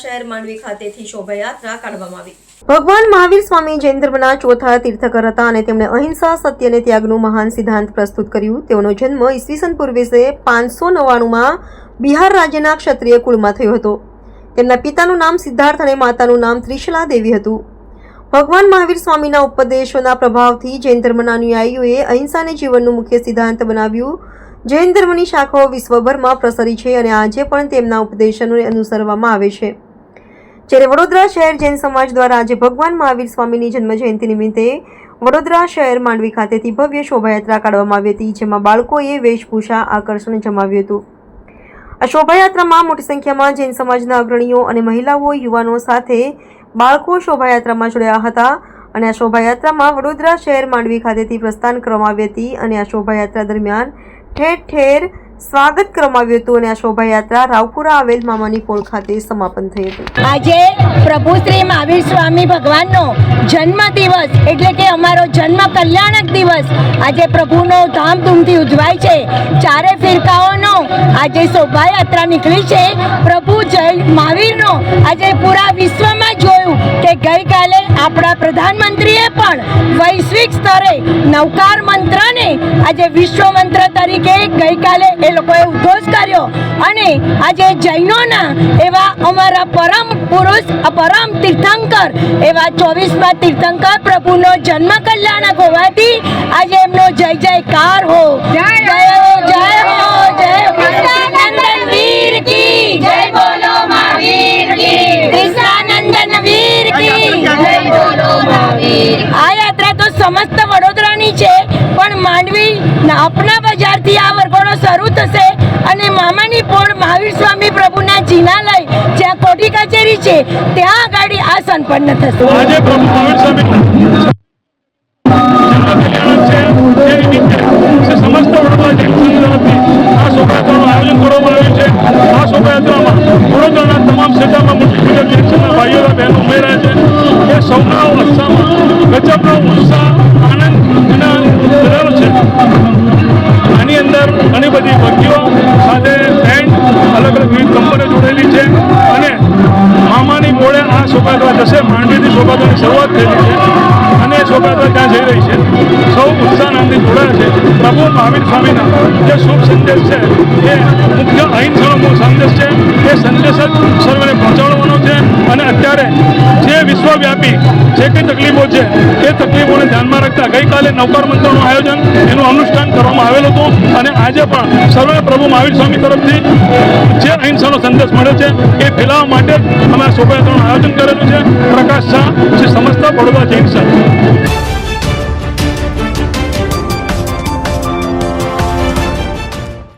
શહેર માંડવી ખાતેથી શોભાયાત્રા કાઢવામાં આવી। ભગવાન મહાવીર સ્વામી જૈન ધર્મના ચોથા તીર્થકર હતા અને તેમણે અહિંસા, સત્ય અને ત્યાગનું મહાન સિદ્ધાંત પ્રસ્તુત કર્યું। તેઓનો જન્મ ઈસવીસન પૂર્વે 599માં બિહાર રાજ્યના ક્ષત્રિય કુળમાં થયો હતો। તેમના પિતાનું નામ સિદ્ધાર્થ અને માતાનું નામ ત્રિશલા દેવી હતું। ભગવાન મહાવીર સ્વામીના ઉપદેશોના પ્રભાવથી જૈન ધર્મના અનુયાયીઓએ અહિંસાને જીવનનું મુખ્ય સિદ્ધાંત બનાવ્યું। જૈન ધર્મની શાખાઓ વિશ્વભરમાં પ્રસરી છે અને આજે પણ તેમના ઉપદેશોને અનુસરવામાં આવે છે। જ્યારે વડોદરા શહેર જૈન સમાજ દ્વારા આજે ભગવાન મહાવીર સ્વામીની જન્મ જયંતિ નિમિત્તે વડોદરા શહેર માંડવી ખાતેથી ભવ્ય શોભાયાત્રા કાઢવામાં આવી હતી, જેમાં બાળકોએ વેશભૂષા આકર્ષણ જમાવ્યું હતું। આ શોભાયાત્રામાં મોટી સંખ્યામાં જૈન સમાજના અગ્રણીઓ અને મહિલાઓ, યુવાનો સાથે બાળકો શોભાયાત્રામાં જોડાયા હતા અને આ શોભાયાત્રામાં વડોદરા શહેર માંડવી ખાતેથી પ્રસ્થાન કરવામાં આવી હતી અને આ શોભાયાત્રા દરમિયાન ઠેર ઠેર સ્વાગત કરવામાં આવ્યું હતું અને આ શોભાયાત્રા રાવપુરા આવેલ મામાની પોળ ખાતે સમાપન થઈ હતું। આજે પ્રભુ શ્રી મહાવીર સ્વામી ભગવાનનો જન્મ દિવસ એટલે કે અમારો જન્મ કલ્યાણક દિવસ આજે પ્રભુનો ધામધૂમથી ઉજવાય છે। ચારે ફિરકાઓનો આજે શોભાયાત્રા નીકળી છે। પ્રભુ જય મહાવીરનો આજે પૂરા વિશ્વમાં જોયું કે ગઈકાલે આપણા પ્રધાનમંત્રીએ પણ વૈશ્વિક સ્તરે નવકાર મંત્રને આજે વિશ્વ મંત્ર તરીકે ગઈકાલે એ લોકોએ ઉદ્ઘોષ કર્યો અને આજે જૈનોના એવા અમારા પરમ પુરુષ પરમ તીર્થંકર એવા 24મા તીર્થંકર પ્રભુનો જન્મ કલ્યાણક હોવાથી આજે એમનો જય જયકાર હો, જય હો, જય હો, જય કૃષ્ણાનંદન વીર કી જય, બોલો મહાવીર કી, કૃષ્ણાનંદન વીર કી જય, બોલો મહાવીર। આ યાત્રા તો સમસ્ત વડોદરાની છે પણ માંડવી અપના બજારથી આ વરઘોડો શરૂ થશે અને મામાની પોળ મહાવીર સ્વામી પ્રભુના જિનાલય જ્યાં કોઠી કચેરી છે ત્યાં આગળ આ સંપન્ન થશે। આજે પ્રભુ મહાવીર સ્વામી સમસ્ત વડોદરા જૈન તરફથી આ શોભાયાત્રાનું આયોજન કરવામાં આવ્યું છે। આ શોભાયાત્રામાં વડોદરાના તમામ ક્ષેત્રમાં મોટી પૂજક જૈન સમાજના ભાઈઓ બહેનો ઉમેરાય છે। એ સૌના ઉત્સાહમાં ગજબનો ઉત્સાહ, આનંદ વધારો છે। આની અંદર ઘણી બધી ભક્તિઓ સાથે બેન્ડ અલગ અલગ વિવિધ કંપનીઓ જોડેલી છે અને મામાની પોળે આ શોભાયાત્રા જશે। માંડવીથી શોભાયાત્રાની શરૂઆત થયેલી છે અને શોભાયાત્રા ત્યાં જઈ રહી છે। સૌ ઉત્સાહનાથી જોડાયા છે। પ્રભુ મહાવીર સ્વામીના જે શુભ સંદેશ છે એ મુખ્ય અહિંસાનો સંદેશ છે। એ સંદેશ જ સર્વને પહોંચાડવાનો છે અને અત્યારે જે વિશ્વવ્યાપી જે કંઈ તકલીફો છે એ તકલીફોને ધ્યાનમાં રાખતા ગઈકાલે નવકાર મંત્રનું આયોજન એનું અનુષ્ઠાન કરવામાં આવેલું હતું અને આજે પણ સર્વે પ્રભુ મહાવીર સ્વામી તરફથી જે અહિંસાનો સંદેશ મળ્યો છે એ ફેલાવવા માટે અમે આ શોભાયાત્રાનું આયોજન કરેલું છે। પ્રકાશ શાહ, શ્રી સમસ્ત વડોદરા જૈન સંઘ।